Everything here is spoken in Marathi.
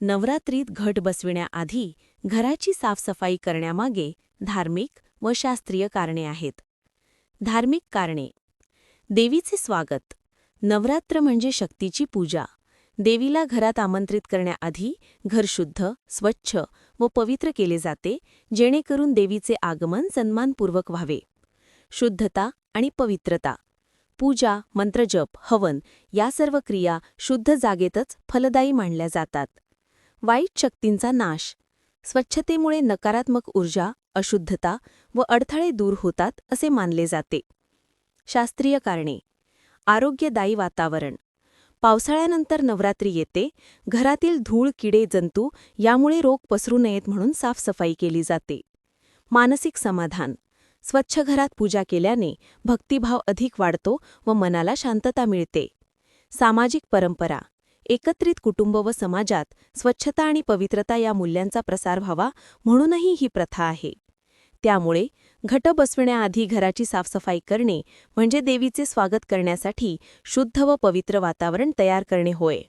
नवरात्रीत घट बसविण्याआधी घराची साफसफाई करण्यामागे धार्मिक व शास्त्रीय कारणे आहेत. धार्मिक कारणे. देवीचे स्वागत. नवरात्र म्हणजे शक्तीची पूजा. देवीला घरात आमंत्रित करण्याआधी घर शुद्ध, स्वच्छ व पवित्र केले जाते, जेणेकरून देवीचे आगमन सन्मानपूर्वक व्हावे. शुद्धता आणि पवित्रता. पूजा, मंत्रजप, हवन या सर्व क्रिया शुद्ध जागेतच फलदायी मानल्या जातात. वाईट शक्तींचा नाश. स्वच्छतेमुळे नकारात्मक ऊर्जा, अशुद्धता व अडथळे दूर होतात असे मानले जाते. शास्त्रीय कारणे. आरोग्यदायी वातावरण. पावसाळ्यानंतर नवरात्री येते, घरातील धूळ, किडे, जंतू यामुळे रोग पसरू नयेत म्हणून साफसफाई केली जाते. मानसिक समाधान. स्वच्छ घरात पूजा केल्याने भक्तिभाव अधिक वाढतो व मनाला शांतता मिळते. सामाजिक परंपरा. एकत्रित कुटुंब व समाजात स्वच्छता आणि पवित्रता या मूल्यांचा प्रसार व्हावा म्हणूनही ही प्रथा आहे. त्यामुळे घट बसविण्याआधी घराची साफसफाई करणे म्हणजे देवीचे स्वागत करण्यासाठी शुद्ध व पवित्र वातावरण तयार करणे होय.